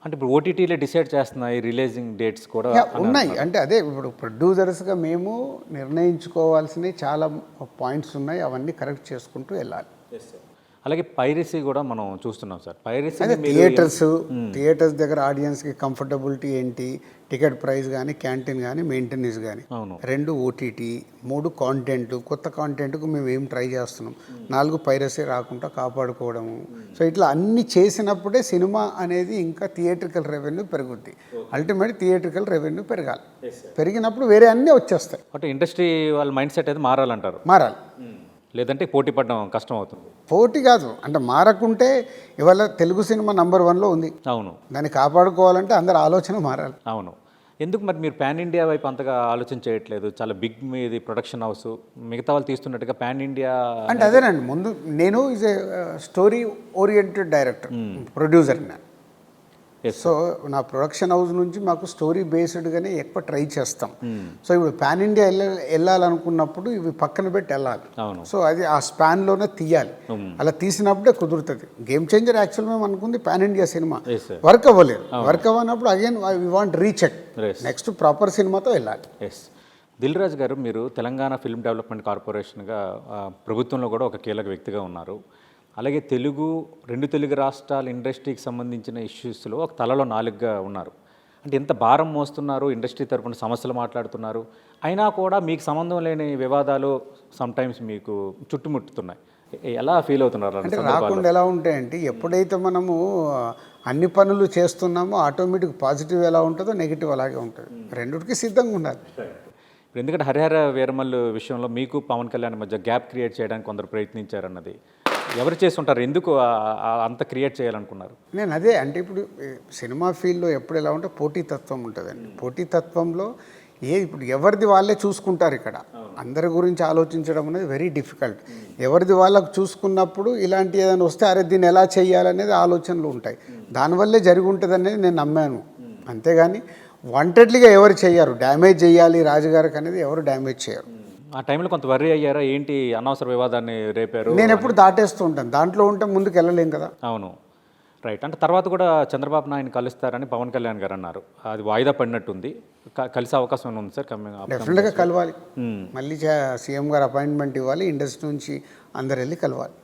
అంటే ఇప్పుడు ఓటీటీలే డిసైడ్ చేస్తున్నాయి రిలీజింగ్ డేట్స్ కూడా ఉన్నాయి. అంటే అదే ఇప్పుడు ప్రొడ్యూసర్స్గా మేము నిర్ణయించుకోవాల్సినవి చాలా పాయింట్స్ ఉన్నాయి, అవన్నీ కరెక్ట్ చేసుకుంటూ వెళ్ళాలి. అలాగే పైరసీ కూడా మనం చూస్తున్నాం సార్. పైరసీ అదే థియేటర్స్ దగ్గర ఆడియన్స్కి కంఫర్టబిలిటీ ఏంటి, టికెట్ ప్రైస్ కానీ, క్యాంటీన్ కానీ, మెయింటెనెన్స్ కానీ, 2 ఓటీటీ, 3 కాంటెంట్, కొత్త కాంటెంట్కు మేము ఏం ట్రై చేస్తున్నాం, 4 పైరసీ రాకుండా కాపాడుకోవడము. సో ఇట్లా అన్ని చేసినప్పుడే సినిమా అనేది ఇంకా థియేట్రికల్ రెవెన్యూ పెరుగుద్ది. అల్టిమేట్ థియేట్రికల్ రెవెన్యూ పెరగాలి. పెరిగినప్పుడు వేరే అన్నీ వచ్చేస్తాయి. అంటే ఇండస్ట్రీ వాళ్ళ మైండ్ సెట్ అయితే మారాలంటారు. మారాలి, లేదంటే పోటీ పడడం కష్టం అవుతుంది. పోటీ కాదు అంటే మారకుంటే ఇవాళ తెలుగు సినిమా నంబర్ 1లో ఉంది. అవును, దాన్ని కాపాడుకోవాలంటే అందరి ఆలోచన మారాలి. అవును. ఎందుకు మరి మీరు పాన్ ఇండియా వైపు అంతగా ఆలోచన చేయట్లేదు? చాలా బిగ్ మీది ప్రొడక్షన్ హౌస్, మిగతా వాళ్ళు తీస్తున్నట్టుగా పాన్ ఇండియా అంటే అదేనండి. ముందు నేను is a story oriented director, producer నేను. సో నా ప్రొడక్షన్ హౌస్ నుంచి మాకు స్టోరీ బేస్డ్గానే ఎక్కువ ట్రై చేస్తాం. సో ఇప్పుడు పాన్ ఇండియా వెళ్ళాలనుకున్నప్పుడు ఇవి పక్కన పెట్టి వెళ్ళాలి. సో అది ఆ స్పాన్లోనే తీయాలి. అలా తీసినప్పుడే కుదురుతుంది. గేమ్ చేంజర్ యాక్చువల్ మేము అనుకుంది పాన్ ఇండియా సినిమా, వర్క్ అవ్వలేదు. వర్క్ అవ్వనప్పుడు again we want recheck, next proper సినిమాతో వెళ్ళాలి. దిల్ రాజు గారు, మీరు తెలంగాణ ఫిల్మ్ డెవలప్మెంట్ కార్పొరేషన్గా ప్రభుత్వంలో కూడా ఒక కీలక వ్యక్తిగా ఉన్నారు. అలాగే 2 తెలుగు రాష్ట్రాల ఇండస్ట్రీకి సంబంధించిన ఇష్యూస్లో ఒక తలలో 4గా ఉన్నారు. అంటే ఎంత భారం మోస్తున్నారు, ఇండస్ట్రీ తరపున సమస్యలు మాట్లాడుతున్నారు, అయినా కూడా మీకు సంబంధం లేని వివాదాలు సమ్టైమ్స్ మీకు చుట్టుముట్టుతున్నాయి. ఎలా ఫీల్ అవుతున్నారు? అంటే రాకుండా ఎలా ఉంటాయంటే, ఎప్పుడైతే మనము అన్ని పనులు చేస్తున్నామో ఆటోమేటిక్ పాజిటివ్ ఎలా ఉంటుందో నెగిటివ్ అలాగే ఉంటుంది. రెండుకి సిద్ధంగా ఉండాలి. ఎందుకంటే హరిహర వీరమల్లు విషయంలో మీకు పవన్ కళ్యాణ్ మధ్య గ్యాప్ క్రియేట్ చేయడానికి కొందరు ప్రయత్నించారన్నది ఎవరు చేస్తుంటారు? ఎందుకు అంత క్రియేట్ చేయాలనుకున్నారు? నేను అదే అంటే ఇప్పుడు సినిమా ఫీల్డ్లో ఎప్పుడు ఎలా ఉంటే పోటీతత్వం ఉంటుందండి. పోటీతత్వంలో ఇప్పుడు ఎవరిది వాళ్ళే చూసుకుంటారు. ఇక్కడ అందరి గురించి ఆలోచించడం అనేది వెరీ డిఫికల్ట్. ఎవరిది వాళ్ళకు చూసుకున్నప్పుడు ఇలాంటి ఏదైనా వస్తే అరే దీన్ని ఎలా చేయాలనేది ఆలోచనలు ఉంటాయి. దానివల్లే జరిగి ఉంటుంది అనేది నేను నమ్మాను. అంతేగాని వాంటెడ్లీగా ఎవరు చేయరు. డ్యామేజ్ చేయాలి రాజుగారికి అనేది ఎవరు డ్యామేజ్ చేయరు. ఆ టైంలో కొంత వర్రీ అయ్యారా? ఏంటి అనవసర వివాదాన్ని రేపారు? నేను ఎప్పుడు దాటేస్తూ ఉంటాను. దాంట్లో ఉంటే ముందుకు వెళ్ళలేం కదా. అవును, రైట్. అంటే తర్వాత కూడా చంద్రబాబు నాయుడు కలుస్తారని పవన్ కళ్యాణ్ గారు అన్నారు. అది వాయిదా పడినట్టుంది. కలిసే అవకాశం ఉంది సార్? డెఫినెట్గా కలవాలి. మళ్ళీ సీఎం గారు అపాయింట్మెంట్ ఇవ్వాలి. ఇండస్ట్రీ నుంచి అందరు వెళ్ళి కలవాలి.